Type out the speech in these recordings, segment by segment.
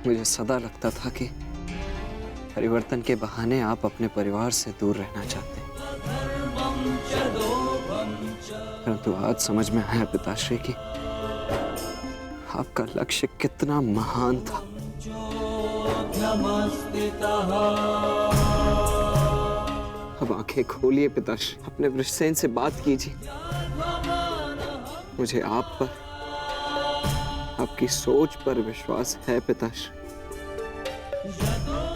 मुझे सदा लगता था कि परिवर्तन के बहाने आप अपने परिवार से दूर रहना चाहते हैं, परंतु आज समझ में आया पिताश्री कि आपका लक्ष्य कितना महान था। अब आंखें खोलिए पिताश्री, अपने वृषसेन से बात कीजिए। मुझे आप पर, आपकी सोच पर विश्वास है पिताश्री,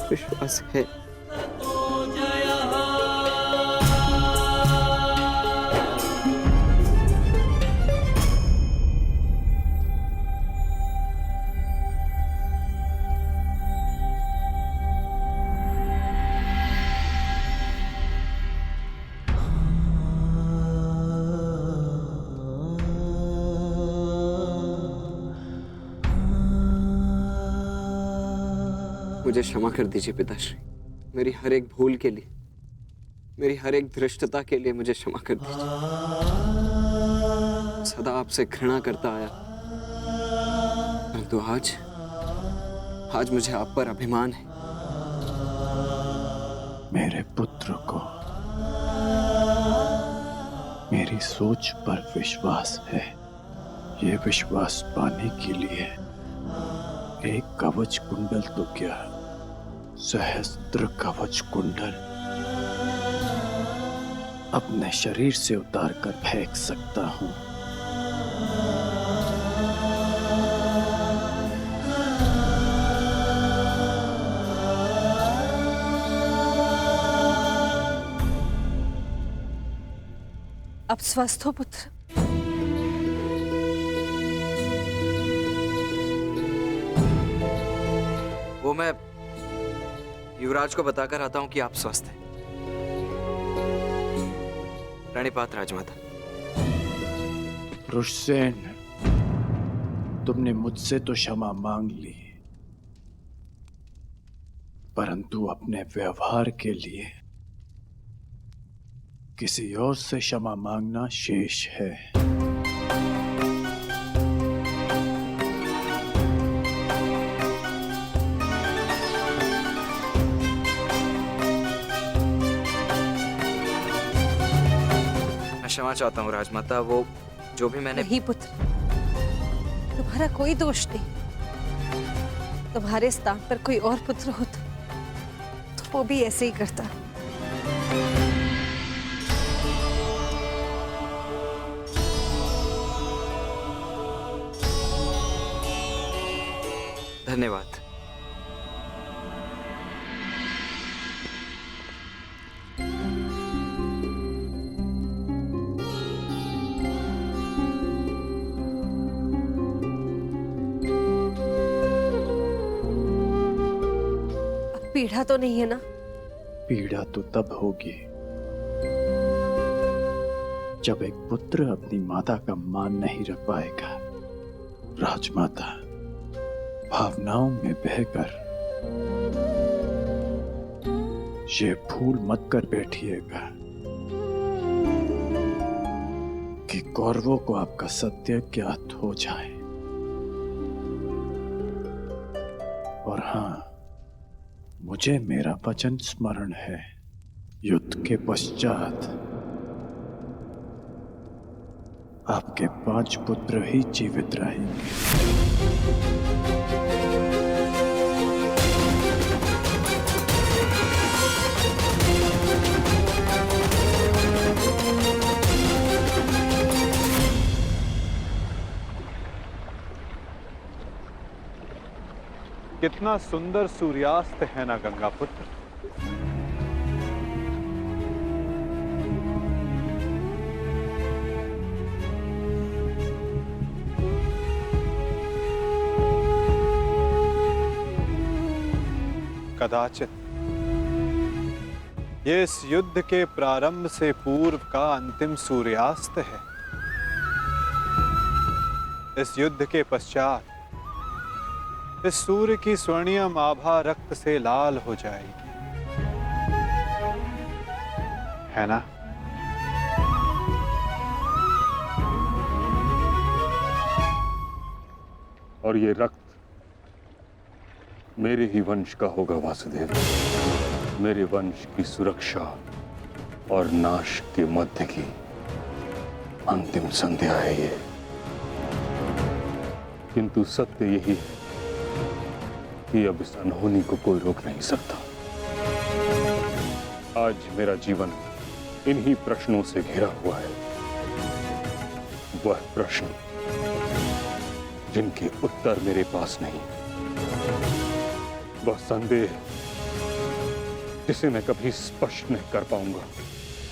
विश्वास है। मुझे क्षमा कर दीजिए पिताश्री, मेरी हर एक भूल के लिए, मेरी हर एक धृष्टता के लिए मुझे क्षमा कर दीजिए। सदा आपसे घृणा करता आया, परंतु आज मुझे आप पर अभिमान है। मेरे पुत्र को मेरी सोच पर विश्वास है। ये विश्वास पाने के लिए एक कवच कुंडल तो क्या, सहस्त्र कवच कुंडल अपने शरीर से उतार कर फेंक सकता हूं। अब स्वस्थ हो पुत्र? वो मैं युवराज को बताकर आता हूं कि आप स्वस्थ हैं। प्रणिपात राजमाता। वृषसेन, तुमने मुझसे तो क्षमा मांग ली, परंतु अपने व्यवहार के लिए किसी और से क्षमा मांगना शेष है। क्षमा चाहता हूँ राजमाता, वो जो भी मैंने। नहीं पुत्र, तुम्हारा कोई दोष नहीं। तुम्हारे स्थान पर कोई और पुत्र होता तो वो भी ऐसे ही करता। धन्यवाद। पीड़ा तो नहीं है ना? पीड़ा तो तब होगी जब एक पुत्र अपनी माता का मान नहीं रख पाएगा। राजमाता, भावनाओं में बहकर ये भूल मत कर बैठिएगा कि कौरवों को आपका सत्य ज्ञात हो जाए। और हां, मुझे मेरा वचन स्मरण है, युद्ध के पश्चात आपके 5 पुत्र ही जीवित रहेंगे। कितना सुंदर सूर्यास्त है ना गंगा पुत्र। कदाचित ये इस युद्ध के प्रारंभ से पूर्व का अंतिम सूर्यास्त है। इस युद्ध के पश्चात इस सूर्य की स्वर्णिम आभा रक्त से लाल हो जाएगी, है ना? और ये रक्त मेरे ही वंश का होगा वासुदेव। मेरे वंश की सुरक्षा और नाश के मध्य की अंतिम संध्या है ये। किंतु सत्य यही है कि अब इस अनहोनी को कोई रोक नहीं सकता। आज मेरा जीवन इन्हीं प्रश्नों से घिरा हुआ है। वह प्रश्न जिनके उत्तर मेरे पास नहीं, वह संदेह जिसे मैं कभी स्पष्ट नहीं कर पाऊंगा।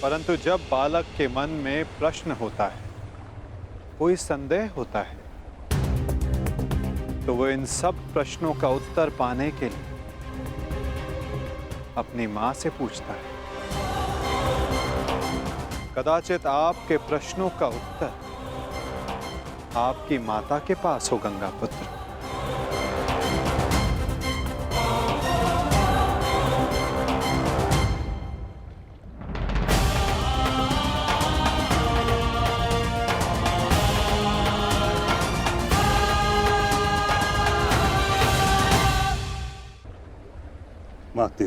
परंतु जब बालक के मन में प्रश्न होता है, कोई संदेह होता है, तो वो इन सब प्रश्नों का उत्तर पाने के लिए अपनी मां से पूछता है। कदाचित आपके प्रश्नों का उत्तर आपकी माता के पास हो, गंगा पुत्र। माते,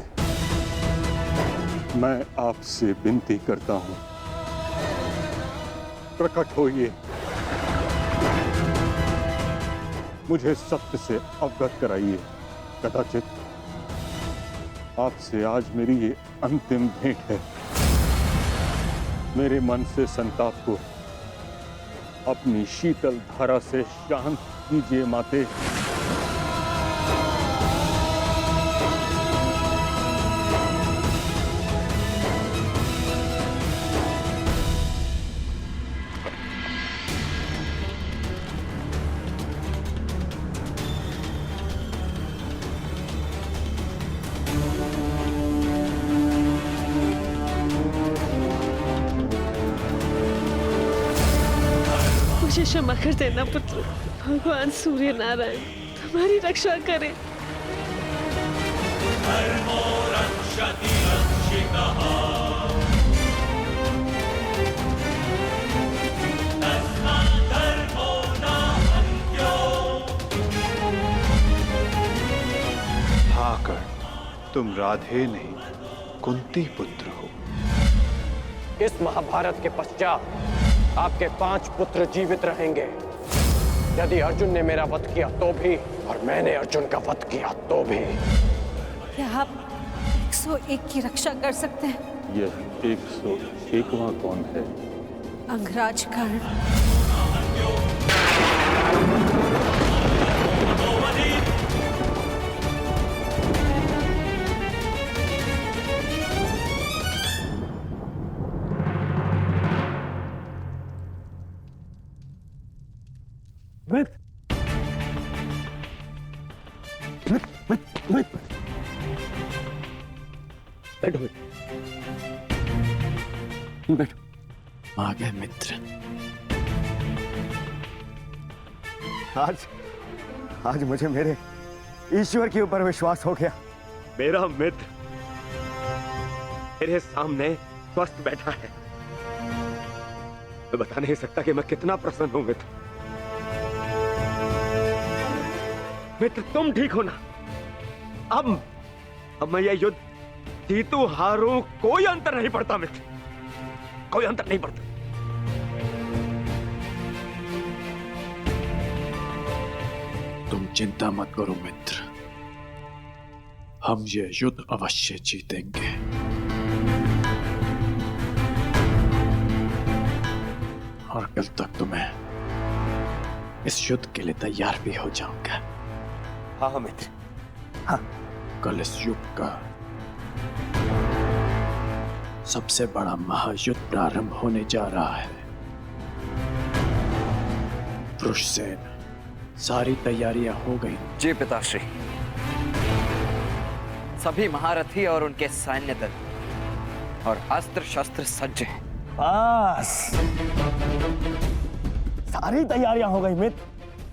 मैं आपसे विनती करता हूं, प्रकट होइए, मुझे सत्य से अवगत कराइए। कदाचित आपसे आज मेरी ये अंतिम भेंट है। मेरे मन से संताप को अपनी शीतल धारा से शांत कीजिए माते। मुझे क्षमा कर देना पुत्र। भगवान सूर्य नारायण तुम्हारी रक्षा करें। भाकर तुम राधे नहीं, कुंती पुत्र हो। इस महाभारत के पश्चात आपके 5 पुत्र जीवित रहेंगे। यदि अर्जुन ने मेरा वध किया तो भी, और मैंने अर्जुन का वध किया तो भी। क्या आप 101 की रक्षा कर सकते हैं? यह 101वां कौन है? अंगराज कर्ण। बैठो। आ गए मित्र। आज मुझे मेरे ईश्वर के ऊपर विश्वास हो गया। मेरा मित्र मेरे सामने स्वस्थ बैठा है। मैं बता नहीं सकता कि मैं कितना प्रसन्न हूं मित्र। मित्र तुम ठीक हो ना? अब मैं यह युद्ध जीतू हारू कोई अंतर नहीं पड़ता मित्र, कोई अंतर नहीं पड़ता। तुम चिंता मत करो मित्र, हम ये युद्ध अवश्य जीतेंगे। और कल तक तुम्हें इस युद्ध के लिए तैयार भी हो जाऊंगा। हाँ मित्र, हाँ। कल इस युग का सबसे बड़ा महायुद्ध प्रारंभ होने जा रहा है। वृषसेन, सारी तैयारियां हो गई? जी पिताश्री, सभी महारथी और उनके सैन्य दल और अस्त्र शस्त्र सज्ज हैं। बस सारी तैयारियां हो गई मित्र।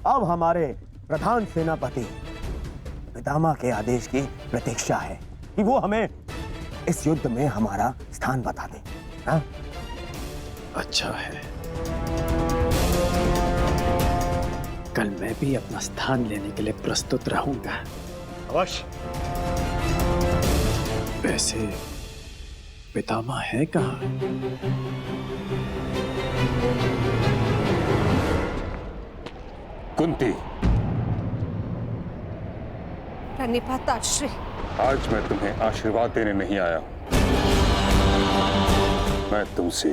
अब हमारे प्रधान सेनापति पितामह के आदेश की प्रतीक्षा है कि वो हमें इस युद्ध में हमारा स्थान बता दे। हाँ? अच्छा है, कल मैं भी अपना स्थान लेने के लिए प्रस्तुत रहूंगा। अवश्य। वैसे पितामह है कहाँ? कुंती, प्रणिपाताश्री। आज मैं तुम्हें आशीर्वाद देने नहीं आया हूं। मैं तुमसे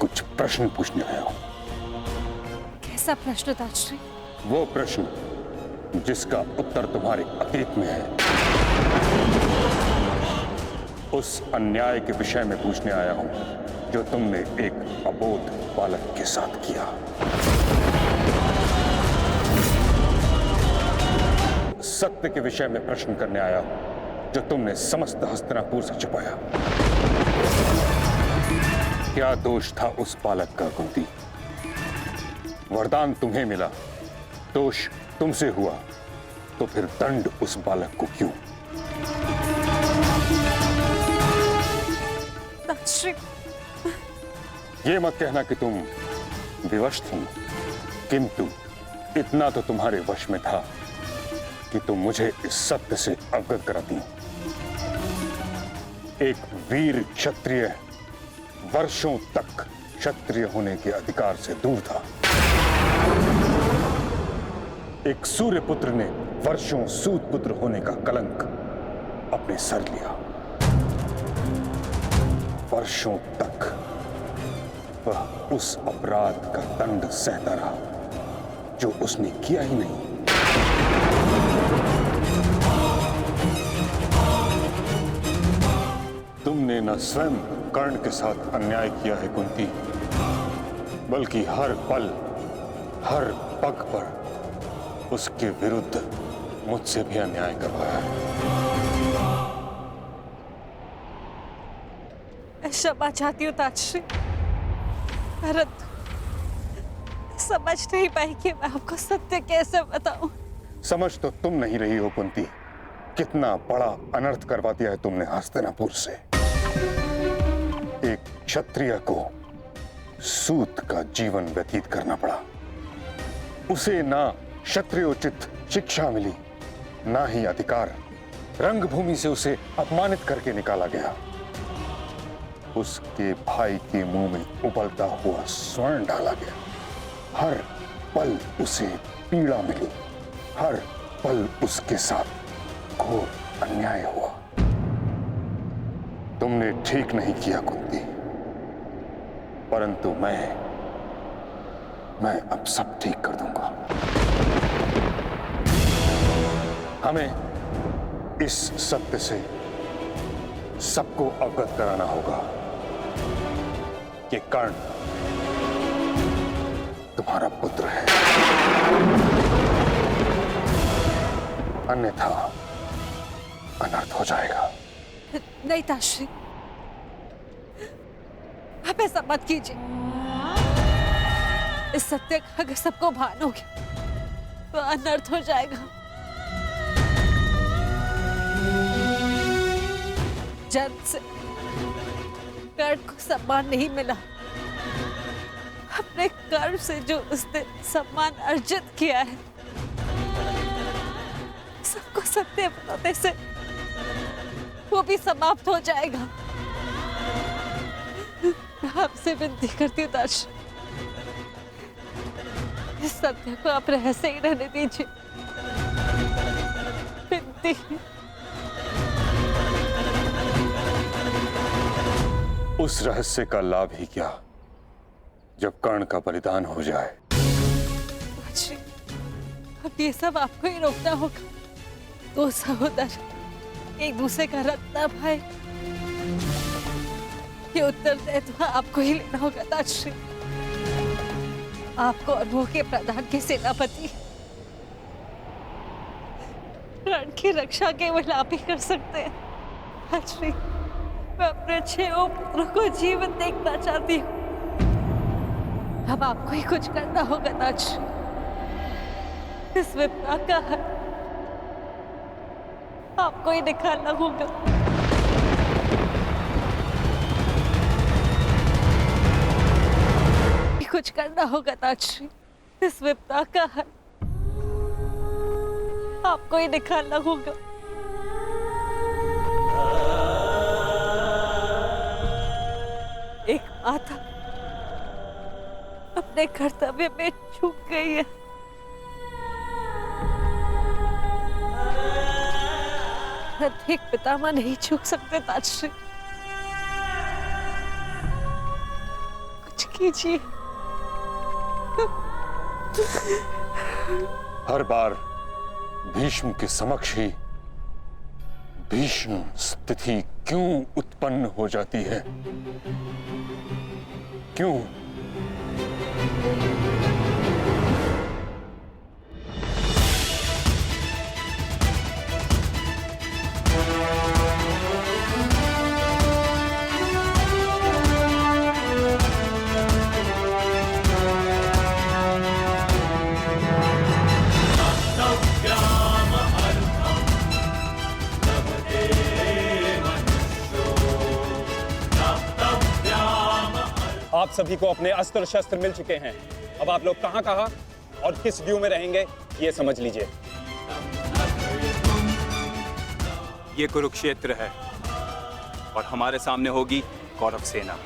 कुछ प्रश्न पूछने आया हूं। कैसा प्रश्न ताश्री? वो प्रश्न जिसका उत्तर तुम्हारे अतीत में है। उस अन्याय के विषय में पूछने आया हूं जो तुमने एक अबोध बालक के साथ किया। सत्य के विषय में प्रश्न करने आया हूं जो तुमने समस्त हस्तिनापुर से छुपाया। क्या दोष था उस बालक का कुंती? वरदान तुम्हें मिला, दोष तुमसे हुआ, तो फिर दंड उस बालक को क्यों? ताश्री, ये मत कहना कि तुम विवश थी, किंतु इतना तो तुम्हारे वश में था कि तुम मुझे इस सत्य से अवगत कराती। एक वीर क्षत्रिय वर्षों तक क्षत्रिय होने के अधिकार से दूर था। एक सूर्य पुत्र ने वर्षों सूत पुत्र होने का कलंक अपने सर लिया। वर्षों तक वह उस अपराध का दंड सहता रहा जो उसने किया ही नहीं। तुमने न स्वयं कर्ण के साथ अन्याय किया है कुंती, बल्कि हर पल हर पग पर उसके विरुद्ध मुझसे भी अन्याय करवाया है। मैं क्षमा चाहती हूँ ताश्री, परंतु समझ नहीं पाई कि मैं आपको सत्य कैसे बताऊं। समझ तो तुम नहीं रही हो कुंती, कितना बड़ा अनर्थ करवा दिया है तुमने हस्तिनापुर से। एक क्षत्रिय को सूत का जीवन व्यतीत करना पड़ा। उसे ना क्षत्रियोचित शिक्षा मिली, ना ही अधिकार। रंगभूमि से उसे अपमानित करके निकाला गया। उसके भाई के मुंह में उबलता हुआ स्वर्ण डाला गया। हर पल उसे पीड़ा मिली, हर पल उसके साथ घोर अन्याय हुआ। तुमने ठीक नहीं किया कुंती, परंतु मैं अब सब ठीक कर दूंगा। हमें इस सत्य से सबको अवगत कराना होगा कि कर्ण तुम्हारा पुत्र है, अन्यथा अनर्थ हो जाएगा। नहीं ताश्री, आप ऐसा मत कीजिए। इस सत्य का अगर सबको भान हो गया तो अनर्थ हो जाएगा। जन्म से कर्ण को सम्मान नहीं मिला। अपने कर्म से जो उसने सम्मान अर्जित किया है, सबको सत्य बताने से वो भी समाप्त हो जाएगा। मैं आपसे विनती करती हूँ ताश्री, इस सत्य को आप रहस्य ही रहने दीजिए। विनती। उस रहस्य का लाभ ही क्या जब कर्ण का बलिदान हो जाए। ताश्री, अब ये सब आपको ही रोकना होगा। दो सहोदर एक दूसरे का रक्त ना भाई, ये उत्तरदायित्व आपको ही लेना होगा ताश्री। आपको अनुभव के प्रधान के सेनापति रण की रक्षा केवल आप ही कर सकते हैं ताश्री। मैं अपने 6 पुत्रों को जीवन देखना चाहती हूँ। अब आपको ही कुछ करना होगा ताश्री। इस विपदा का हल आपको ही निकालना होगा। कुछ करना होगा ताश्री। इस विपदा का हल आपको ही निकालना होगा। एक माता अपने कर्तव्य में चूक गई है। एक पितामह नहीं चूक सकते ताजश्री। कुछ कीजिए। हर बार भीष्म के समक्ष ही भीष्म स्थिति क्यों उत्पन्न हो जाती है? क्यों? आप सभी को अपने अस्त्र शस्त्र मिल चुके हैं। अब आप लोग कहां और किस व्यू में रहेंगे ये समझ लीजिए। ये कुरुक्षेत्र है और हमारे सामने होगी कौरव सेना।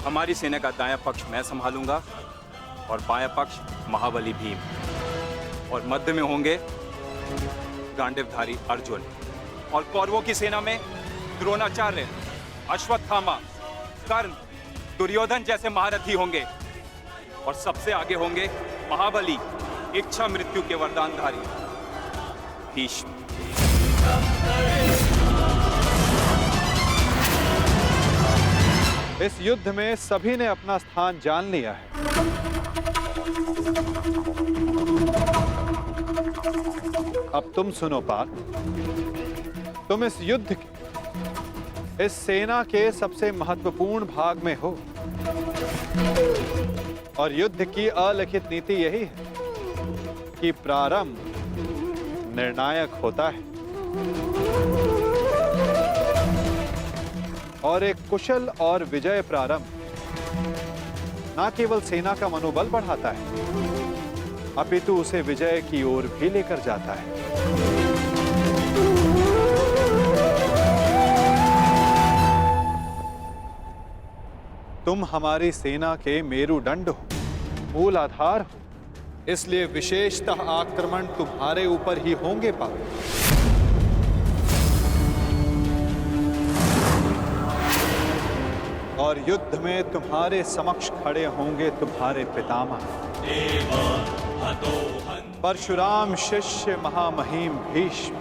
हमारी सेना का दायां पक्ष मैं संभालूंगा और बायां पक्ष महाबली भीम, और मध्य में होंगे गांडीवधारी अर्जुन। और कौरवों की सेना में द्रोणाचार्य, अश्वत्थामा, कर्ण, दुर्योधन जैसे महारथी होंगे, और सबसे आगे होंगे महाबली, इच्छा मृत्यु के वरदानधारी भीष्म। इस युद्ध में सभी ने अपना स्थान जान लिया है। अब तुम सुनो पार्थ, तुम इस युद्ध के, इस सेना के सबसे महत्वपूर्ण भाग में हो, और युद्ध की अलिखित नीति यही है कि प्रारंभ निर्णायक होता है, और एक कुशल और विजय प्रारंभ न केवल सेना का मनोबल बढ़ाता है, अपितु उसे विजय की ओर भी लेकर जाता है। तुम हमारी सेना के मेरुदंड हो, मूल आधार हो, इसलिए विशेषतः आक्रमण तुम्हारे ऊपर ही होंगे पार्थ। और युद्ध में तुम्हारे समक्ष खड़े होंगे तुम्हारे पितामह परशुराम शिष्य महामहिम भीष्म,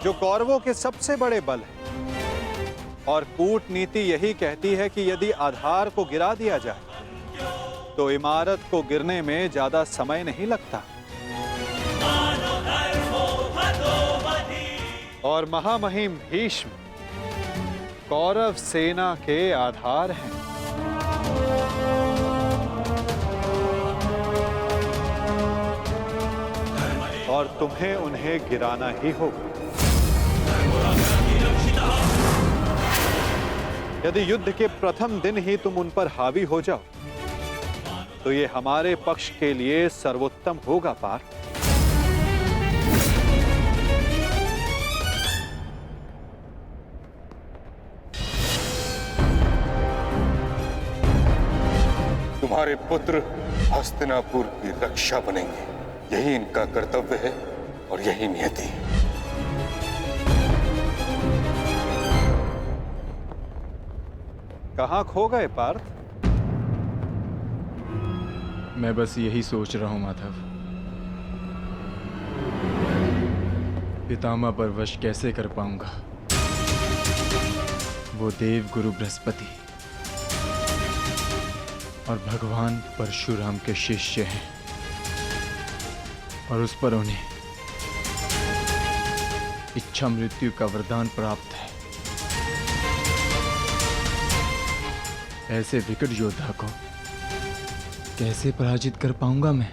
जो कौरवों के सबसे बड़े बल है। और कूटनीति यही कहती है कि यदि आधार को गिरा दिया जाए तो इमारत को गिरने में ज्यादा समय नहीं लगता। और महामहिम भीष्म कौरव सेना के आधार हैं। और तुम्हें उन्हें गिराना ही होगा। यदि युद्ध के प्रथम दिन ही तुम उन पर हावी हो जाओ तो ये हमारे पक्ष के लिए सर्वोत्तम होगा पार्थ। तुम्हारे पुत्र हस्तिनापुर की रक्षा बनेंगे, यही इनका कर्तव्य है और यही नियति है। कहां खो गए पार्थ? मैं बस यही सोच रहा हूं माधव, पितामह पर वश कैसे कर पाऊंगा। वो देव गुरु बृहस्पति और भगवान परशुराम के शिष्य हैं, और उस पर उन्हें इच्छा मृत्यु का वरदान प्राप्त है। ऐसे विकट योद्धा को कैसे पराजित कर पाऊंगा मैं?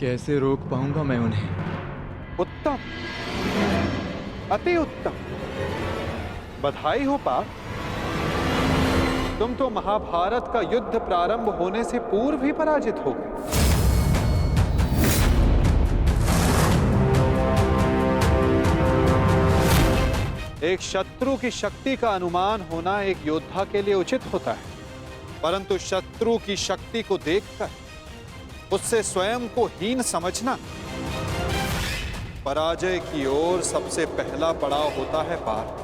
कैसे रोक पाऊंगा मैं उन्हें? उत्तम, अति उत्तम, बधाई हो पार्थ। तुम तो महाभारत का युद्ध प्रारंभ होने से पूर्व ही पराजित हो गए। एक शत्रु की शक्ति का अनुमान होना एक योद्धा के लिए उचित होता है, परंतु शत्रु की शक्ति को देखकर उससे स्वयं को हीन समझना पराजय की ओर सबसे पहला पड़ाव होता है पार्थ।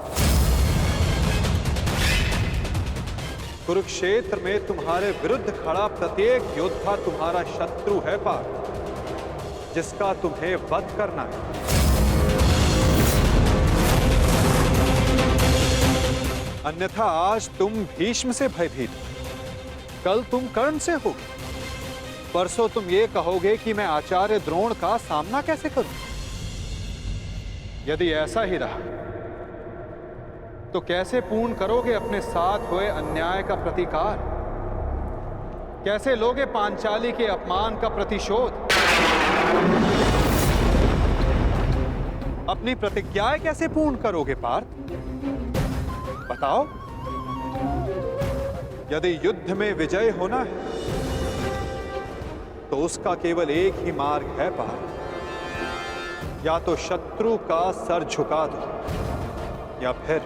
कुरुक्षेत्र में तुम्हारे विरुद्ध खड़ा प्रत्येक योद्धा तुम्हारा शत्रु है पार्थ, जिसका तुम्हें वध करना है। अन्यथा आज तुम भीष्म से भयभीत, कल तुम कर्ण से होगे, परसों तुम ये कहोगे कि मैं आचार्य द्रोण का सामना कैसे करूं। यदि ऐसा ही रहा तो कैसे पूर्ण करोगे अपने साथ हुए अन्याय का प्रतिकार? कैसे लोगे पांचाली के अपमान का प्रतिशोध? अपनी प्रतिज्ञाएं कैसे पूर्ण करोगे पार्थ? बताओ। यदि युद्ध में विजय होना है तो उसका केवल एक ही मार्ग है पार्थ, या तो शत्रु का सर झुका दो या फिर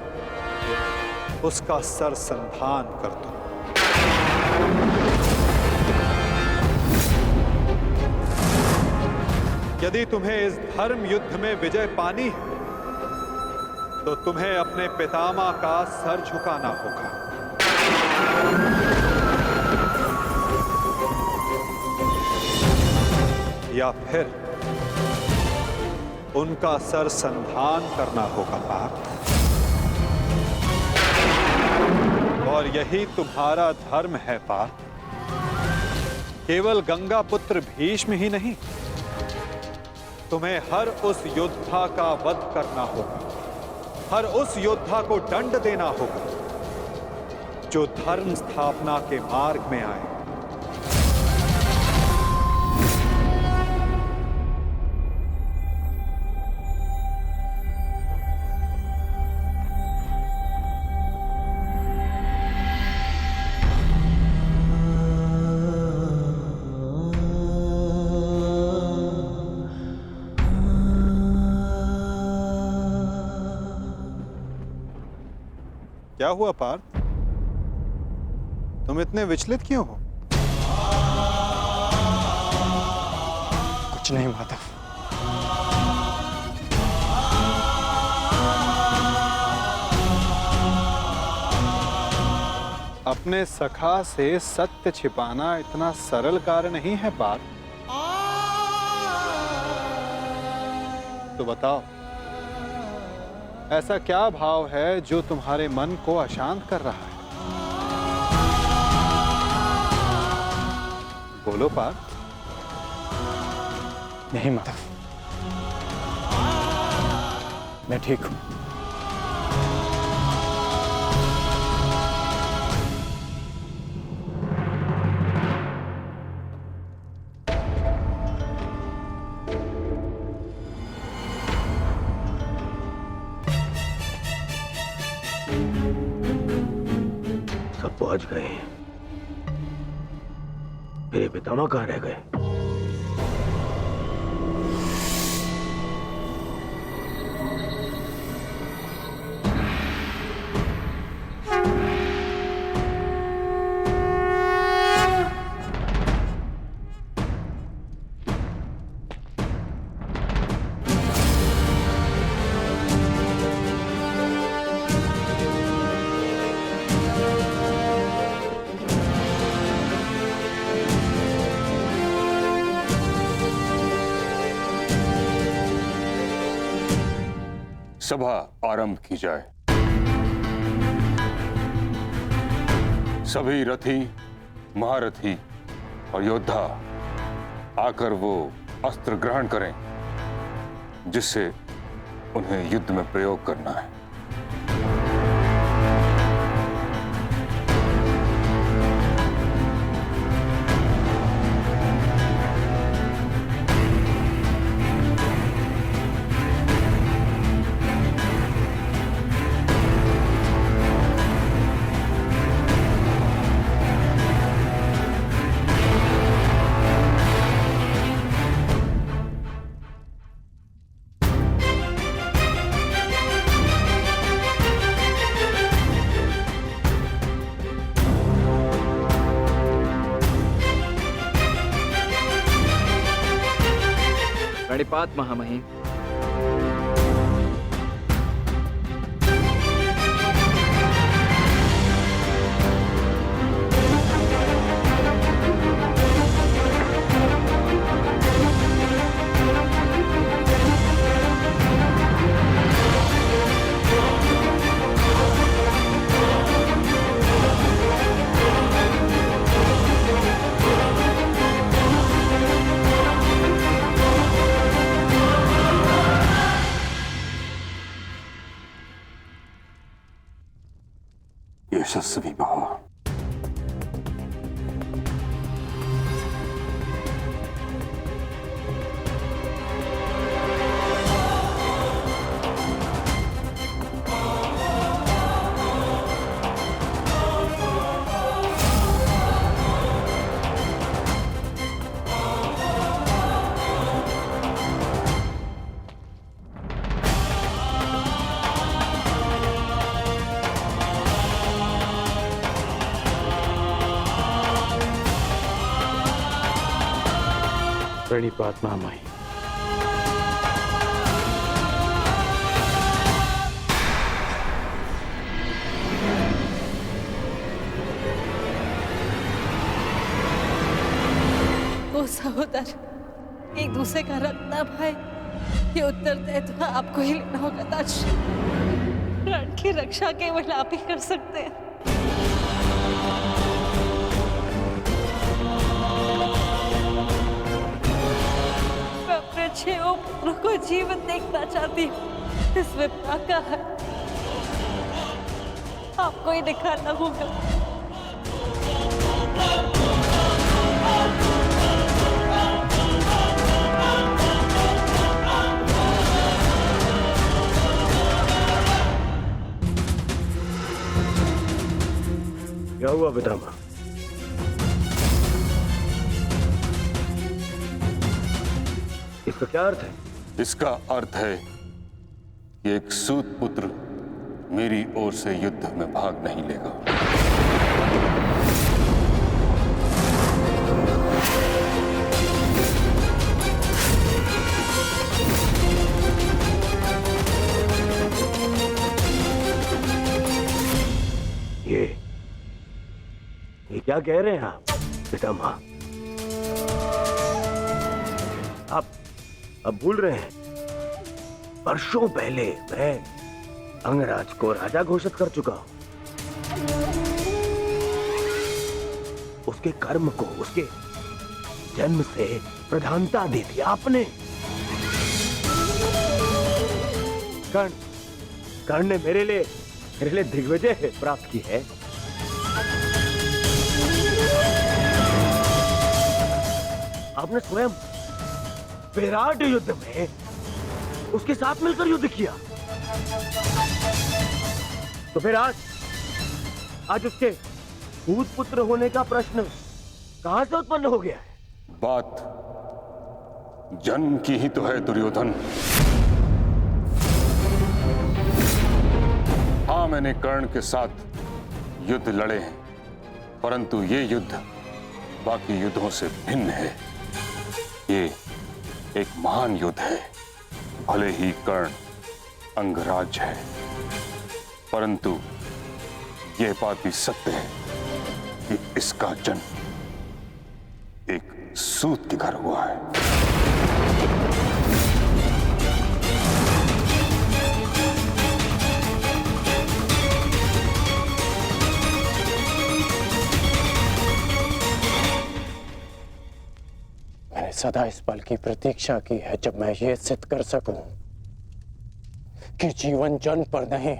उसका सर संधान कर दो। यदि तुम्हें इस धर्म युद्ध में विजय पानी है तो तुम्हें अपने पितामह का सर झुकाना होगा। या फिर उनका सर संधान करना होगा पार्थ। और यही तुम्हारा धर्म है पार्थ। केवल गंगा पुत्र भीष्म ही नहीं, तुम्हें हर उस योद्धा का वध करना होगा, हर उस योद्धा को दंड देना होगा जो धर्म स्थापना के मार्ग में आए। क्या हुआ पार्थ? तुम इतने विचलित क्यों हो? कुछ नहीं माधव। अपने सखा से सत्य छिपाना इतना सरल कार्य नहीं है पार्थ। तो बताओ, ऐसा क्या भाव है जो तुम्हारे मन को अशांत कर रहा है? बोलो पार्थ। नहीं माधव, मैं ठीक हूं। सब पहुंच गए, मेरे पितामह कहां रह गए? सभा आरंभ की जाए। सभी रथी, महारथी और योद्धा आकर वो अस्त्र ग्रहण करें जिससे उन्हें युद्ध में प्रयोग करना है। प्रणिपात महामहिम। यशस्वी भव। प्रणिपात महामहिम। वो सहोदर एक दूसरे का रक्त न भाई, ये उत्तरदायित्व आपको ही लेना होगा ताजश्री। प्राण की रक्षा केवल आप ही कर सकते हैं। मैं अपने 6 पुत्रों को जीवित देखना चाहती हूँ। इस विपदा का है आपको ही दिखाना होगा। क्या हुआ पितामह? इसका क्या अर्थ है? इसका अर्थ है कि एक सूत पुत्र मेरी ओर से युद्ध में भाग नहीं लेगा। ये क्या कह रहे हैं आप पितामह? आप अब भूल रहे हैं, वर्षों पहले मैं अंगराज को राजा घोषित कर चुका हूं। उसके कर्म को उसके जन्म से प्रधानता दे दी आपने। कर्ण ने मेरे लिए दिग्विजय प्राप्त की है। आपने स्वयं विराट युद्ध में उसके साथ मिलकर युद्ध किया। तो फिर आज उसके भूत पुत्र होने का प्रश्न कहां से उत्पन्न हो गया है? बात जन्म की ही तो है दुर्योधन। हाँ, मैंने कर्ण के साथ युद्ध लड़े हैं, परंतु ये युद्ध बाकी युद्धों से भिन्न है। ये एक महान युद्ध है। भले ही कर्ण अंगराज है, परंतु यह बात भी सत्य है कि इसका जन्म एक सूत के घर हुआ है। मैंने सदा इस पल की प्रतीक्षा की है जब मैं ये सिद्ध कर सकूं कि जीवन जन्म पर नहीं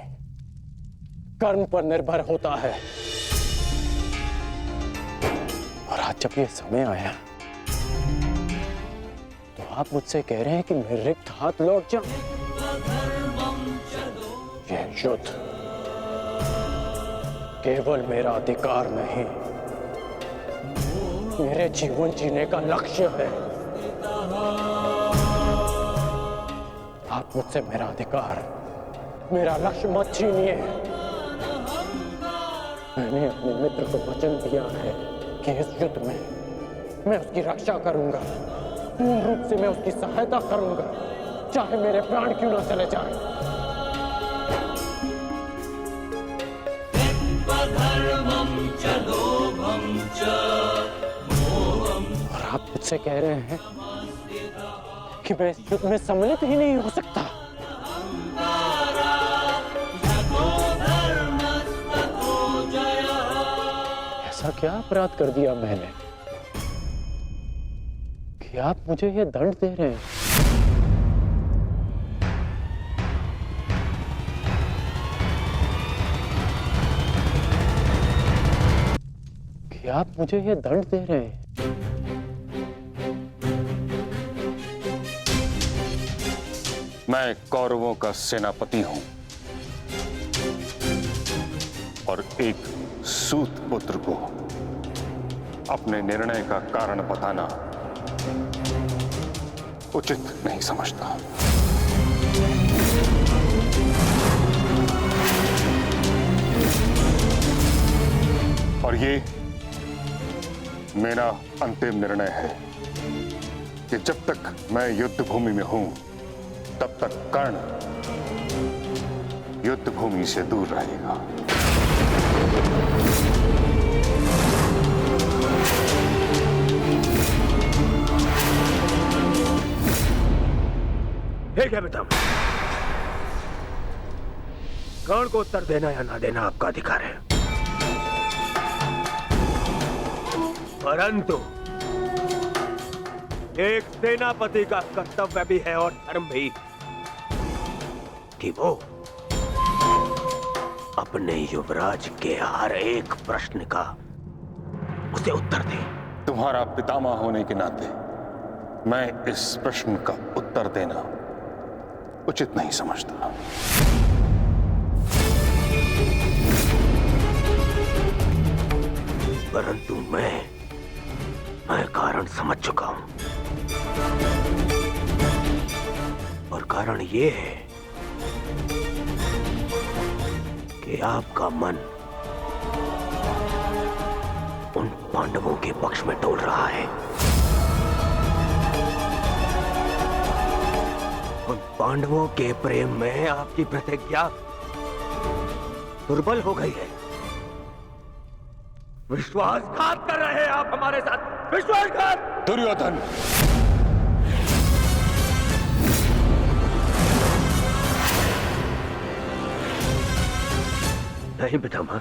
कर्म पर निर्भर होता है। और आज जब ये समय आया तो आप मुझसे कह रहे हैं कि मैं रिक्त हाथ लौट जाऊं। यह युद्ध केवल मेरा अधिकार नहीं, मेरे जीवन जीने का लक्ष्य है। आप मुझसे मेरा अधिकार, मेरा लक्ष्य मत छीनिए। मैंने अपने मित्र को वचन दिया है कि इस युद्ध में मैं उसकी रक्षा करूंगा। पूर्ण रूप से मैं उसकी सहायता करूंगा, चाहे मेरे प्राण क्यों ना चले जाएं। और आप मुझसे कह रहे हैं कि मैं इस युद्ध में सम्मिलित ही नहीं हो सकता। ऐसा क्या अपराध कर दिया मैंने कि आप मुझे ये दंड दे रहे हैं? कि आप मुझे ये दंड दे रहे हैं? मैं कौरवों का सेनापति हूं और एक सूत पुत्र को अपने निर्णय का कारण बताना उचित नहीं समझता। और ये मेरा अंतिम निर्णय है कि जब तक मैं युद्ध भूमि में हूं तब तक कर्ण युद्ध भूमि से दूर रहेगा। ठीक है बेटा, कर्ण को उत्तर देना या ना देना आपका अधिकार है, परंतु एक सेनापति का कर्तव्य भी है और धर्म भी कि वो अपने युवराज के हर एक प्रश्न का उसे उत्तर दे। तुम्हारा पितामह होने के नाते मैं इस प्रश्न का उत्तर देना उचित नहीं समझता। परंतु मैं कारण समझ चुका हूं, और कारण ये है कि आपका मन उन पांडवों के पक्ष में डोल रहा है। उन पांडवों के प्रेम में आपकी प्रतिज्ञा दुर्बल हो गई है। विश्वासघात कर रहे हैं आप हमारे साथ, विश्वासघात। दुर्योधन, नहीं पितामह,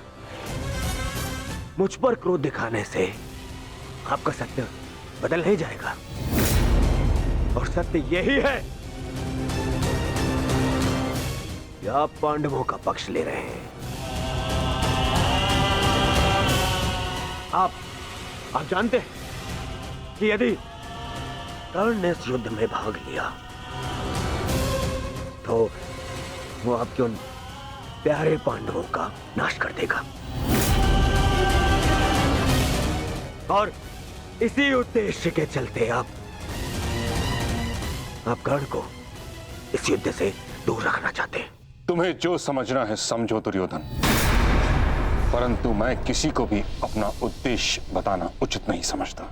मुझ पर क्रोध दिखाने से आपका सत्य बदल नहीं जाएगा, और सत्य यही है कि आप पांडवों का पक्ष ले रहे हैं। आप जानते हैं कि यदि कर्ण ने इस युद्ध में भाग लिया तो वो आपके उन प्यारे पांडवों का नाश कर देगा, और इसी उद्देश्य के चलते आप कर्ण को इस युद्ध से दूर रखना चाहते हैं। तुम्हें जो समझना है समझो दुर्योधन, परंतु मैं किसी को भी अपना उद्देश्य बताना उचित नहीं समझता।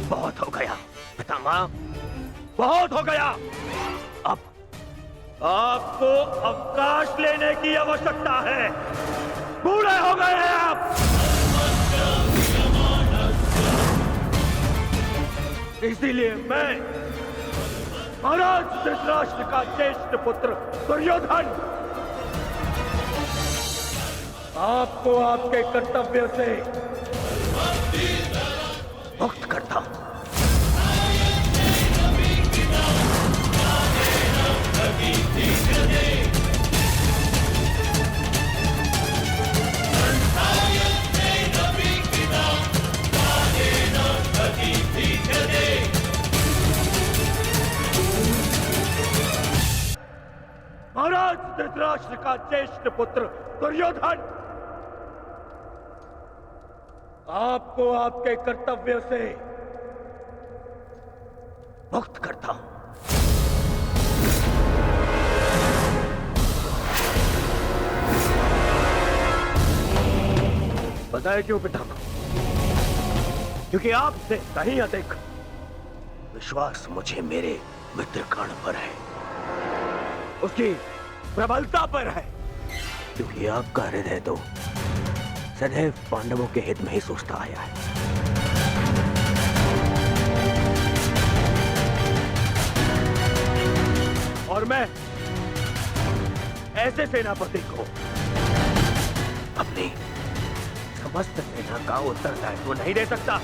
बहुत हो गया पितामह, बहुत हो गया। अब आपको अवकाश लेने की आवश्यकता है। बूढ़े हो गए हैं आप। इसीलिए मैं महाराज धृतराष्ट्र का ज्येष्ठ पुत्र दुर्योधन आपको आपके कर्तव्य से मुक्त करता हूं। महाराज धृतराष्ट्र का ज्येष्ठ पुत्र दुर्योधन आपको आपके कर्तव्य से मुक्त करता हूं। पता है क्यों पितामह? क्योंकि आपसे कहीं अधिक विश्वास मुझे मेरे मित्र कर्ण पर है, उसकी प्रबलता पर है। क्योंकि आपका हृदय तो सदैव पांडवों के हित में ही सोचता आया है। और मैं ऐसे सेनापति को अपनी समस्त सेना का उत्तरदायित्व नहीं दे सकता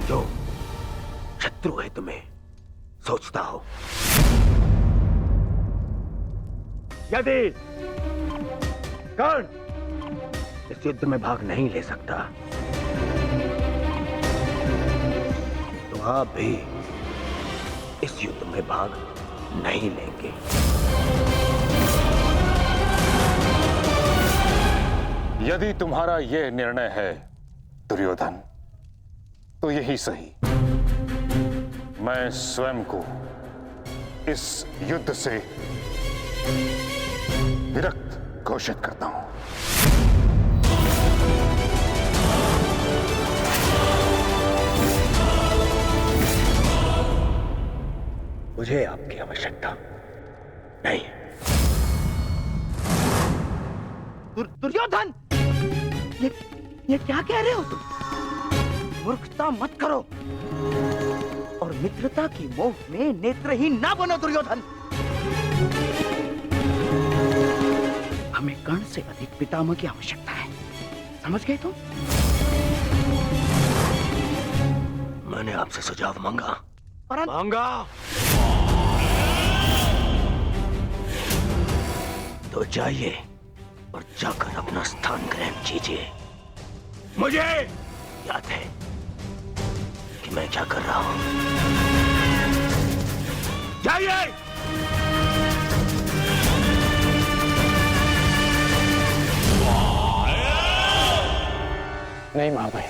जो शत्रु हित में सोचता हो। यदि कर्ण इस युद्ध में भाग नहीं ले सकता तो आप भी इस युद्ध में भाग नहीं लेंगे। यदि तुम्हारा यह निर्णय है दुर्योधन, तो यही सही। मैं स्वयं को इस युद्ध से विरक्त घोषित करता हूं। मुझे आपकी आवश्यकता नहीं है। दुर्योधन, ये क्या कह रहे हो तुम? मूर्खता मत करो और मित्रता की मोह में नेत्रहीन ना बनो दुर्योधन। हमें कर्ण से अधिक पितामह की आवश्यकता है, समझ गए तुम? मैंने आपसे सुझाव मांगा। मांगा तो जाइए और जाकर अपना स्थान ग्रहण कीजिए। मुझे याद है कि मैं क्या कर रहा हूं। जाइए। नहीं महाभाई,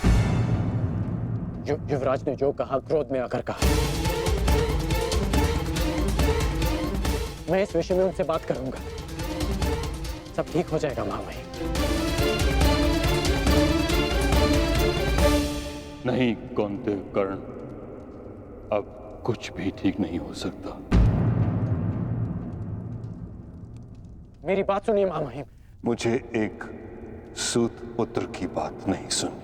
युवराज ने जो कहा क्रोध में आकर कहा। मैं इस विषय में उनसे बात करूंगा, सब ठीक हो जाएगा महाभाई। नहीं कौंतेय कर्ण, अब कुछ भी ठीक नहीं हो सकता। मेरी बात सुनिए महामहिम। मुझे एक सूत पुत्र की बात नहीं सुनी।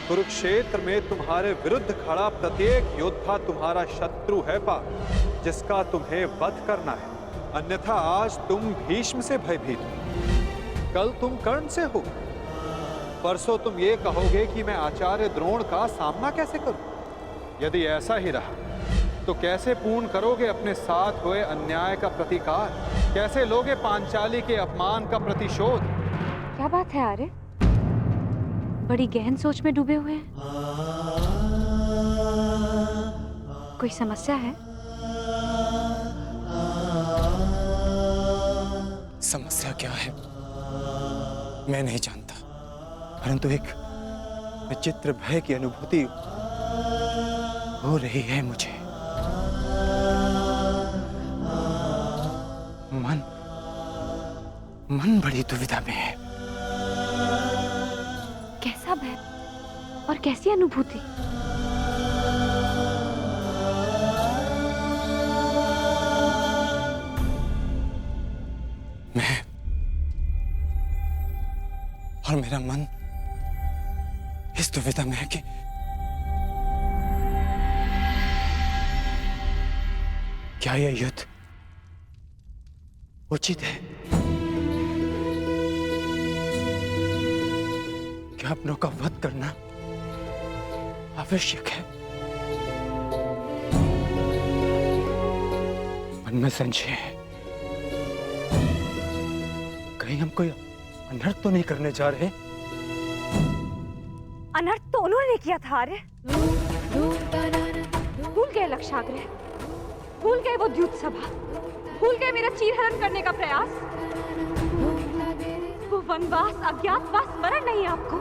कुरुक्षेत्र में तुम्हारे विरुद्ध खड़ा प्रत्येक योद्धा तुम्हारा शत्रु है पार्थ, जिसका तुम्हें वध करना है। अन्यथा आज तुम भीष्म से भयभीत हो, कल तुम कर्ण से हो, परसों तुम ये कहोगे कि मैं आचार्य द्रोण का सामना कैसे करूं। यदि ऐसा ही रहा तो कैसे पूर्ण करोगे अपने साथ हुए अन्याय का प्रतिकार? कैसे लोगे पांचाली के अपमान का प्रतिशोध? क्या बात है आर्य, बड़ी गहन सोच में डूबे हुए हैं। कोई समस्या है? समस्या क्या है मैं नहीं जानता, परंतु एक विचित्र भय की अनुभूति हो रही है मुझे। मन बड़ी दुविधा में है। कैसा भय और कैसी अनुभूति? मैं और मेरा मन इस दुविधा में है कि क्या यह युद्ध उचित है? क्या अपनों का वध करना आवश्यक है? मन में संशय है, कहीं हम कोई अनर्थ तो नहीं करने जा रहे? अनर्थ तो उन्होंने किया था आर्य। भूल गए लक्षाग्रह, भूल गए वो द्यूत सभा, भूल गए मेरा चीरहरण करने का प्रयास। वो वनवास, अज्ञातवास स्मरण नहीं आपको?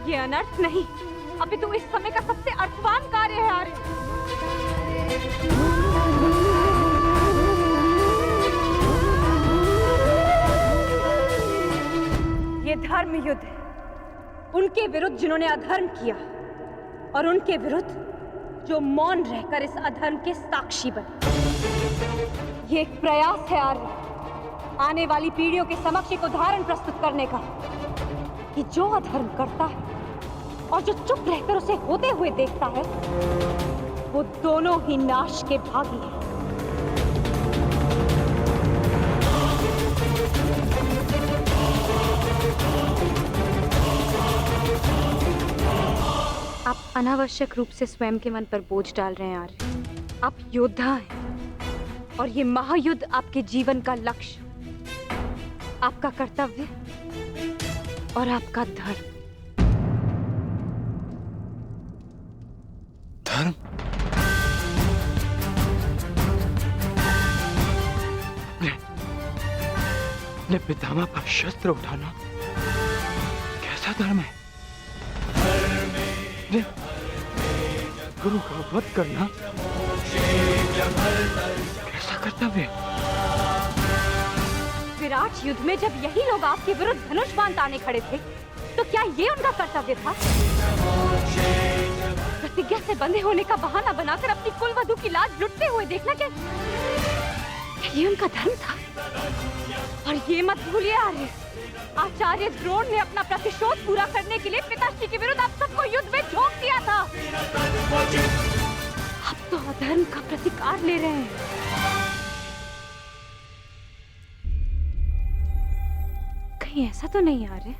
ये अनर्थ नहीं, अभी तो इस समय का सबसे अर्थवान कार्य है आर्य। ये धर्म युद्ध है, उनके विरुद्ध जिन्होंने अधर्म किया और उनके विरुद्ध जो मौन रहकर इस अधर्म के साक्षी बने। ये एक प्रयास है आर्य, आने वाली पीढ़ियों के समक्ष एक उदाहरण प्रस्तुत करने का कि जो अधर्म करता है और जो चुप रहकर उसे होते हुए देखता है, वो दोनों ही नाश के भागी हैं। आप अनावश्यक रूप से स्वयं के मन पर बोझ डाल रहे हैं आर्य। आप योद्धा हैं और ये महायुद्ध आपके जीवन का लक्ष्य, आपका कर्तव्य और आपका धर्म। धर्म? अपने पितामह पर शस्त्र उठाना कैसा धर्म है? गुरु का वध करना कैसा कर्तव्य है? विराट युद्ध में जब यही लोग आपके विरुद्ध धनुष बाण ताने खड़े थे, तो क्या ये उनका कर्तव्य था? प्रतिज्ञा से बंधे होने का बहाना बनाकर अपनी कुलवधू की लाज लुटते हुए देखना, क्या ये उनका धर्म था? और ये मत भूलिए आर्य, आचार्य द्रोण ने अपना प्रतिशोध पूरा करने के लिए पिताश्री के विरुद्ध आप सबको युद्ध में झोंक दिया था। आप तो अधर्म का प्रतिकार ले रहे हैं। कहीं ऐसा तो नहीं आ रहा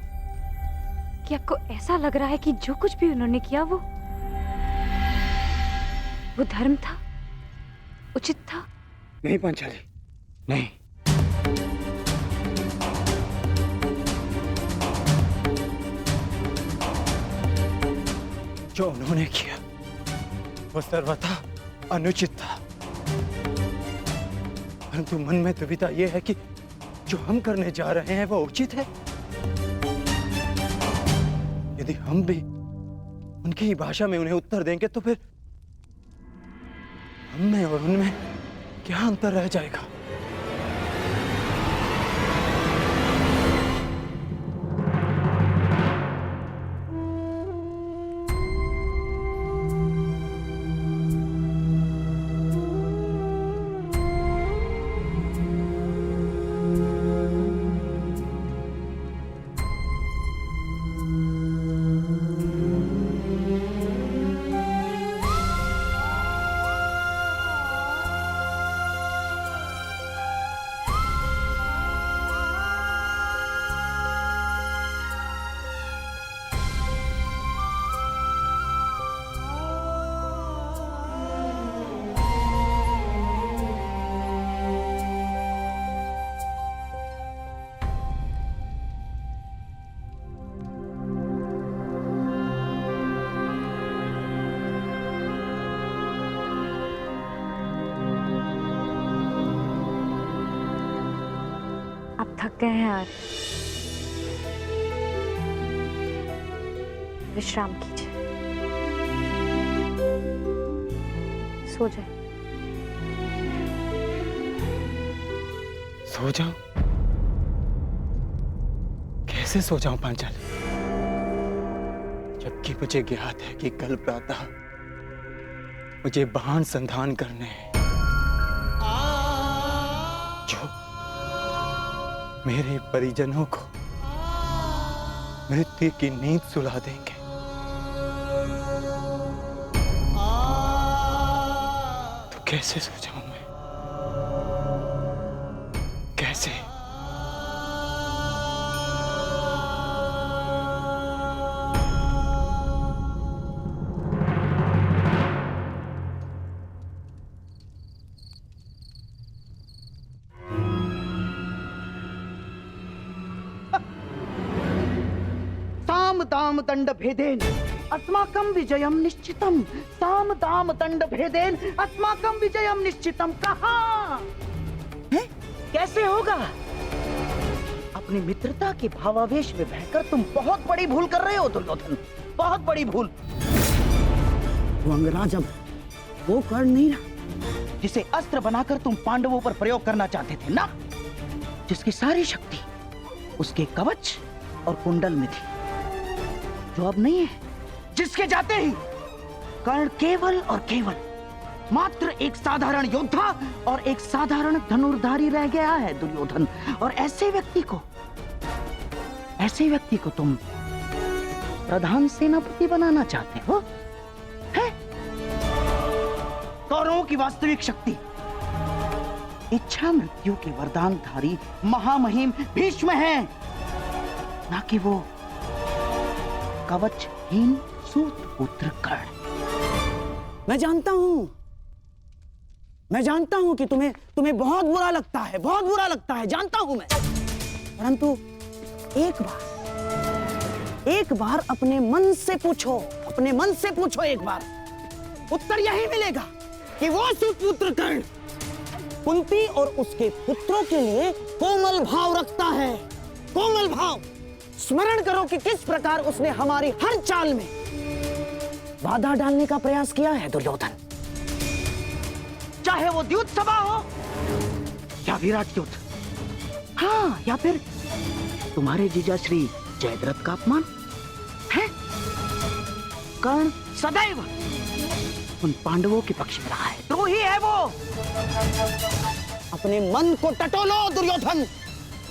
कि आपको ऐसा लग रहा है कि जो कुछ भी उन्होंने किया वो धर्म था, उचित था? नहीं पांचाली, नहीं। जो उन्होंने किया वो सर्वथा अनुचित था, परंतु मन में दुविधा यह है कि जो हम करने जा रहे हैं वो उचित है। यदि हम भी उनकी ही भाषा में उन्हें उत्तर देंगे तो फिर हम में और उनमें क्या अंतर रह जाएगा? थक गए हैं आज, विश्राम कीजिए, सो जाए। सो जाऊं? कैसे सो जाऊं पांचाली, जबकि मुझे ज्ञात है कि कल प्रातः मुझे बाण संधान करने हैं जो मेरे परिजनों को मृत्यु की नींद सुला देंगे। तो कैसे सो जाऊं मैं? कैसे? साम दाम दंड भेदेन अस्माकं विजयम निश्चितम। साम दाम दंड भेदेन अस्माकं विजयम निश्चितम। कहाँ है? कैसे होगा? अपनी मित्रता के भावावेश में बहकर तुम बहुत बड़ी भूल कर रहे हो दुर्योधन, बहुत बड़ी भूल। वो अंगराज अब वो कर्ण नहीं रहा जिसे अस्त्र बनाकर तुम पांडवों पर प्रयोग करना चाहते थे ना, जिसकी सारी शक्ति उसके कवच और कुंडल में थी, जो अब नहीं है, जिसके जाते ही कर्ण केवल और केवल मात्र एक साधारण योद्धा और एक साधारण धनुर्धारी रह गया है दुर्योधन। और ऐसे व्यक्ति को तुम प्रधान सेनापति बनाना चाहते हो? हैं? कौरवों की वास्तविक शक्ति इच्छा मृत्यु के वरदानधारी महामहिम भीष्म है, ना कि वो कवचहीन सूत पुत्र कर्ण। मैं जानता हूं कि तुम्हें बहुत बुरा लगता है, बहुत बुरा लगता है, जानता हूं मैं। परंतु एक बार अपने मन से पूछो एक बार, उत्तर यही मिलेगा कि वो सुपुत्र कर्ण कुंती और उसके पुत्रों के लिए कोमल भाव रखता है, कोमल भाव। स्मरण करो कि किस प्रकार उसने हमारी हर चाल में बाधा डालने का प्रयास किया है दुर्योधन। चाहे वो द्युत सभा हो या विराट युद्ध, हाँ, या फिर तुम्हारे जीजा श्री जयद्रथ का अपमान है। कर्ण सदैव उन पांडवों के पक्ष में रहा है, द्रोही है वो। अपने मन को टटोलो दुर्योधन,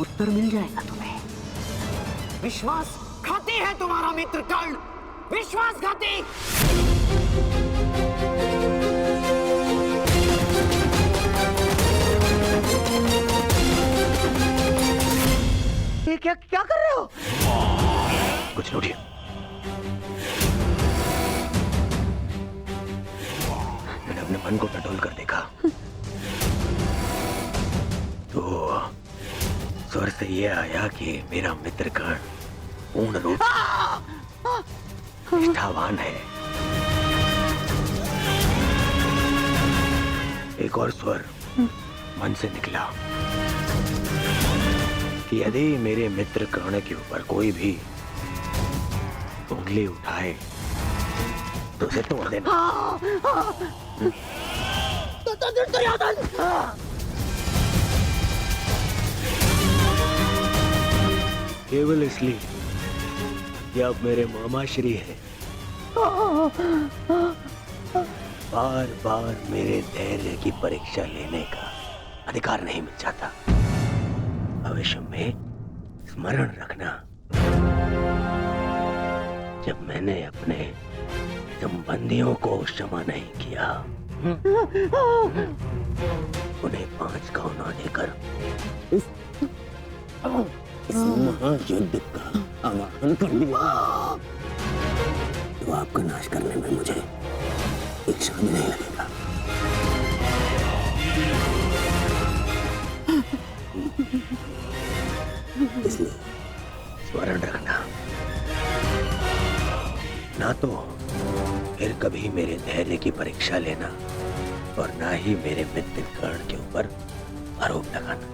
उत्तर मिल जाएगा तुम्हें। विश्वासघाती है तुम्हारा मित्र कर्ण, विश्वासघाती। ये क्या कर रहे हो? कुछ लोग मैंने अपने मन को टटोल कर देखा तो स्वर से ये आया कि मेरा मित्र कर्ण पूर्ण रूप निष्ठावान है। एक और स्वर मन से निकला कि यदि मेरे मित्र कर्ण के ऊपर कोई भी उंगली उठाए तो उसे तोड़ देना। केवल इसलिए कि आप मेरे मामा श्री हैं। बार बार मेरे धैर्य की परीक्षा लेने का अधिकार नहीं मिल जाता। भविष्य में स्मरण रखना, जब मैंने अपने संबंधियों को क्षमा नहीं किया, उन्हें 5 गाँव ना देकर इस महायुद्ध का आह्वान कर दिया, तो आपका नाश करने में मुझे एक क्षण भी नहीं लगेगा। इसलिए स्मरण रखना, ना तो फिर कभी मेरे धैर्य की परीक्षा लेना और ना ही मेरे मित्र कर्ण के ऊपर आरोप लगाना।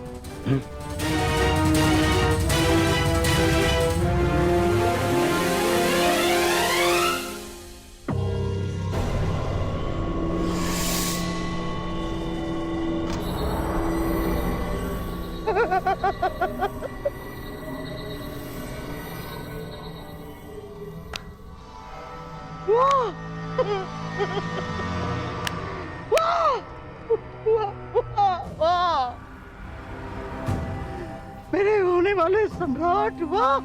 मेरे होने वाले सम्राट, वाह!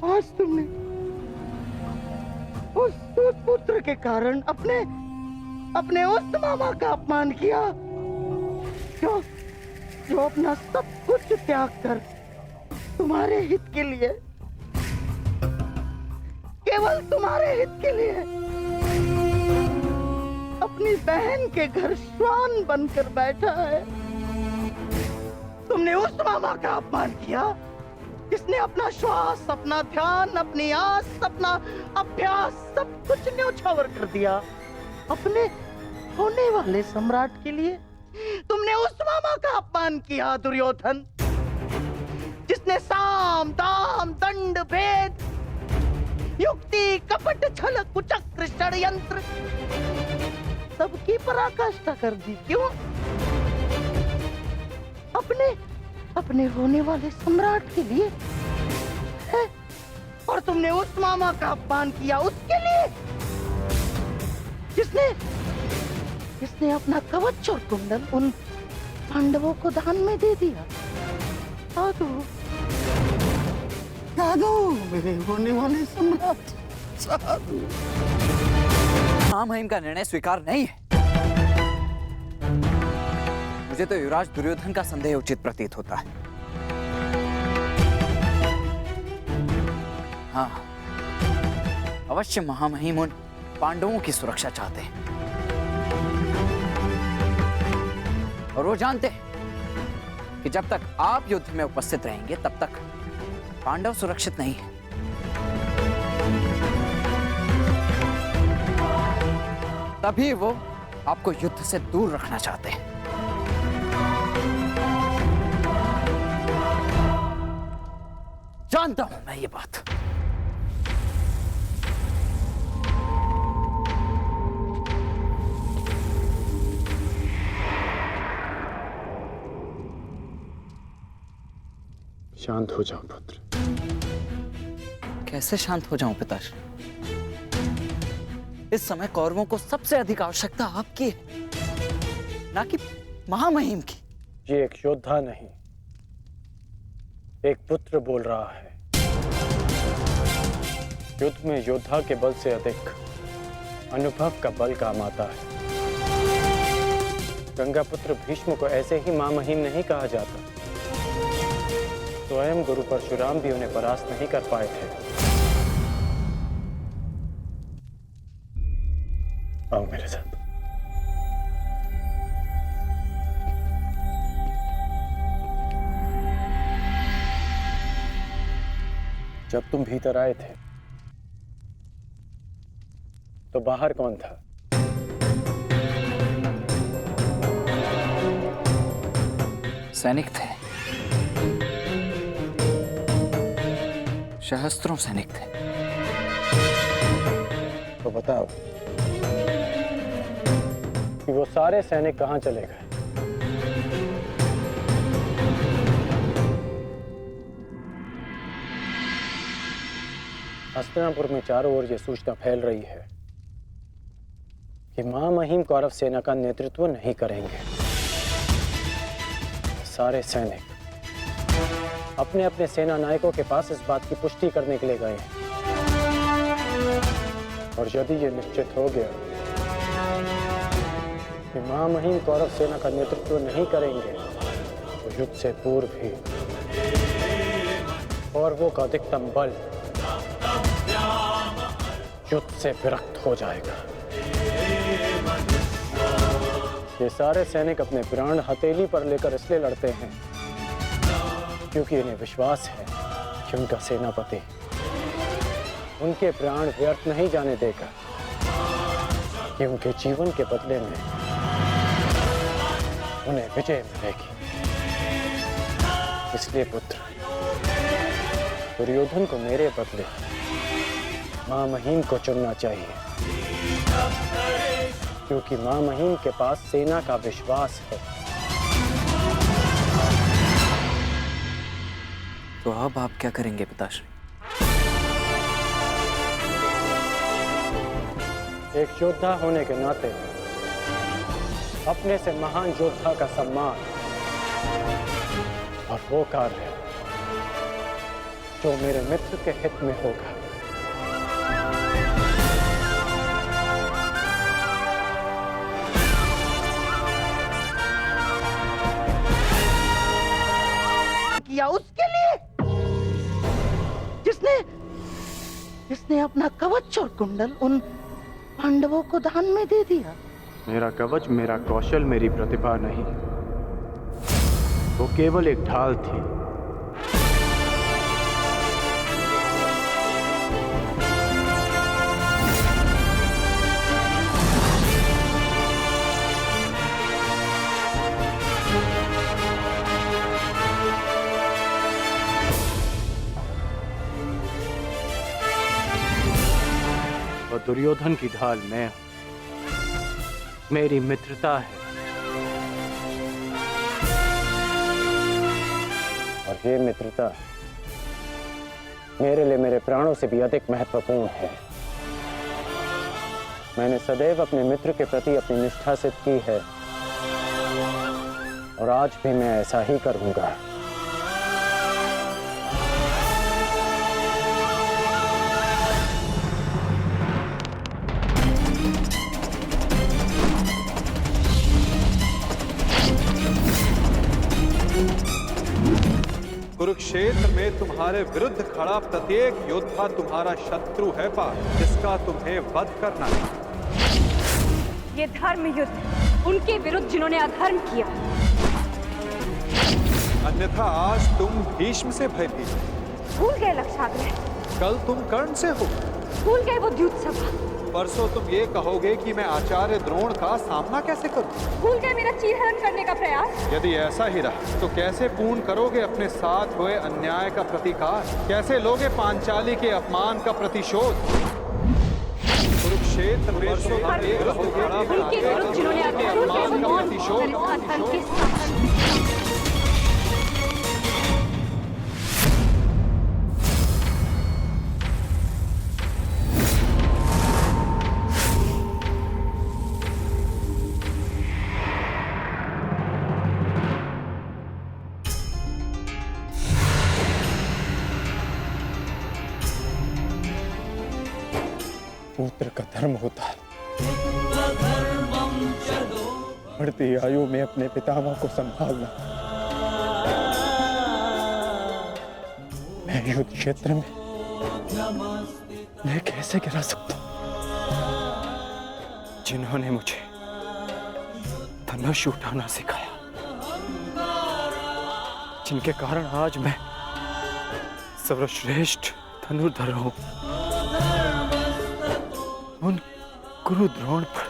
आज तुमने उस पुत्र के कारण अपने उस मामा का अपमान किया जो अपना सब कुछ त्याग कर तुम्हारे हित के लिए, केवल तुम्हारे हित के लिए अपनी बहन के घर श्वान बनकर बैठा है। तुमने उस मामा का अपमान किया जिसने अपना श्वास, अपना ध्यान, अपनी आस, अपना अभ्यास सब कुछ न्यौछावर कर दिया अपने होने वाले सम्राट के लिए। तुमने उस मामा का अपमान किया दुर्योधन, जिसने साम दाम दंड भेद युक्ति कपट छल कुचक्र षड्यंत्र सबकी पराकाष्ठा कर दी। क्यों? अपने होने वाले सम्राट के लिए है? और तुमने उस मामा का अपमान किया उसके लिए जिसने अपना कवच और कुंडल उन पांडवों को दान में दे दिया। साधु मेरे होने वाले सम्राट, साधु। महामहिम का निर्णय स्वीकार नहीं है। मुझे तो युवराज दुर्योधन का संदेह उचित प्रतीत होता है। हाँ, अवश्य महामहिम उन पांडवों की सुरक्षा चाहते हैं और वो जानते हैं कि जब तक आप युद्ध में उपस्थित रहेंगे तब तक पांडव सुरक्षित नहीं है। तभी वो आपको युद्ध से दूर रखना चाहते हैं। जानता हूं मैं ये बात। शांत हो जाओ पुत्र। कैसे शांत हो जाऊं पिताश्री? इस समय कौरवों को सबसे अधिक आवश्यकता आपकी है, ना कि महामहिम की। ये एक योद्धा नहीं, एक पुत्र बोल रहा है। युद्ध में योद्धा के बल से अधिक अनुभव का बल काम आता है। गंगा पुत्र भीष्म को ऐसे ही महामहिम नहीं कहा जाता। स्वयं गुरु परशुराम भी उन्हें परास्त नहीं कर पाए थे। आओ मेरे साथ। जब तुम भीतर आए थे तो बाहर कौन था? सैनिक थे, सहस्त्रों सैनिक थे। तो बताओ कि वो सारे सैनिक कहां चले गए? हस्तिनापुर में चारों ओर ये सूचना फैल रही है कि महामहिम कौरव सेना का नेतृत्व नहीं करेंगे। सारे सैनिक अपने अपने सेना नायकों के पास इस बात की पुष्टि करने के लिए गए हैं। और यदि ये निश्चित हो गया कि महामहिम कौरव सेना का नेतृत्व नहीं करेंगे तो युद्ध से पूर्व ही कौरवों का अधिकतम बल युद्ध से विरक्त हो जाएगा। ये सारे सैनिक अपने प्राण हथेली पर लेकर इसलिए लड़ते हैं क्योंकि इन्हें विश्वास है कि उनका सेनापति उनके प्राण व्यर्थ नहीं जाने देगा, कि उनके जीवन के बदले में उन्हें विजय मिलेगी। इसलिए पुत्र, दुर्योधन को मेरे बदले महामहिम को चुनना चाहिए, क्योंकि महामहिम के पास सेना का विश्वास है। तो अब आप क्या करेंगे पिताश्री? एक योद्धा होने के नाते अपने से महान योद्धा का सम्मान और वो कार्य जो मेरे मित्र के हित में होगा। किया उसके लिए जिसने अपना कवच और कुंडल उन पांडवों को दान में दे दिया। मेरा कवच, मेरा कौशल, मेरी प्रतिभा नहीं, वो केवल एक ढाल थी दुर्योधन की ढाल मैं हूं। मेरी मित्रता है और ये मित्रता मेरे लिए मेरे प्राणों से भी अधिक महत्वपूर्ण है। मैंने सदैव अपने मित्र के प्रति अपनी निष्ठा सिद्ध की है और आज भी मैं ऐसा ही करूंगा। कुरुक्षेत्र में तुम्हारे विरुद्ध खड़ा प्रत्येक योद्धा तुम्हारा शत्रु है पार्थ, जिसका तुम्हें वध करना है। ये धर्म युद्ध उनके विरुद्ध जिन्होंने अधर्म किया। अन्यथा आज तुम भीष्म से भयभीत हो। भूल गए लक्षाग्रह, कल तुम कर्ण से हो। भूल गए वो द्यूत सभा। परसों तुम ये कहोगे कि मैं आचार्य द्रोण का सामना कैसे करूं। भूल गए मेरा चीरहरण करने का प्रयास। यदि ऐसा ही रहा तो कैसे पूर्ण करोगे अपने साथ हुए अन्याय का प्रतिकार? कैसे लोगे पांचाली के अपमान का प्रतिशोध? कुरुक्षेत्र में उनके विरुद्ध जिन्होंने अपमान का प्रतिशोध। पुत्र का धर्म होता है बढ़ती आयु में अपने पितामह को संभालना। मैं युद्ध क्षेत्र में मैं कैसे गिरा सकता हूं? जिन्होंने मुझे धनुष उठाना सिखाया, जिनके कारण आज मैं सर्वश्रेष्ठ धनुर्धर हूं, उन गुरु द्रोण पर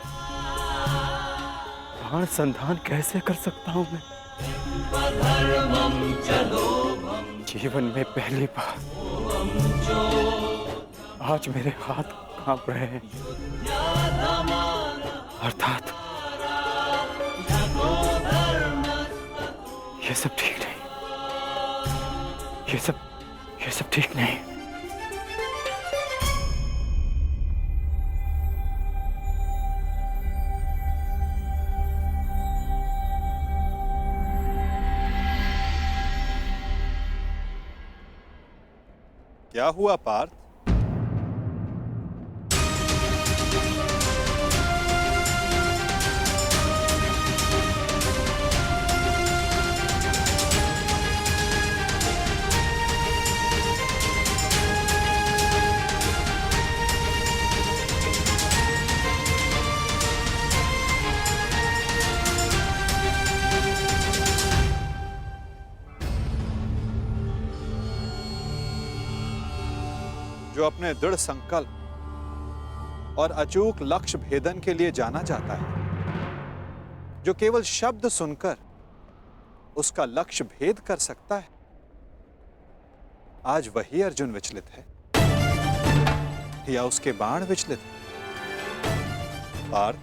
बाण संधान कैसे कर सकता हूं मैं? जीवन में पहली बार आज मेरे हाथ कांप रहे हैं। अर्थात ये सब ठीक नहीं, ये सब ठीक नहीं। क्या हुआ पार्थ? जो अपने दृढ़ संकल्प और अचूक लक्ष्य भेदन के लिए जाना जाता है, जो केवल शब्द सुनकर उसका लक्ष्य भेद कर सकता है, आज वही अर्जुन विचलित है या उसके बाण विचलित है? पार्थ,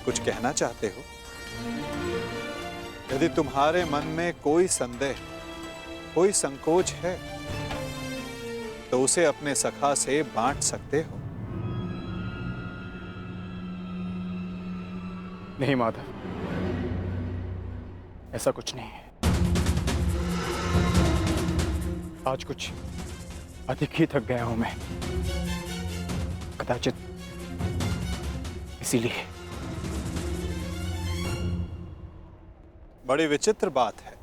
कुछ कहना चाहते हो? यदि तुम्हारे मन में कोई संदेह, कोई संकोच है तो उसे अपने सखा से बांट सकते हो। नहीं माधव, ऐसा कुछ नहीं है। आज कुछ अधिक ही थक गया हूं मैं, कदाचित इसीलिए। बड़ी विचित्र बात है।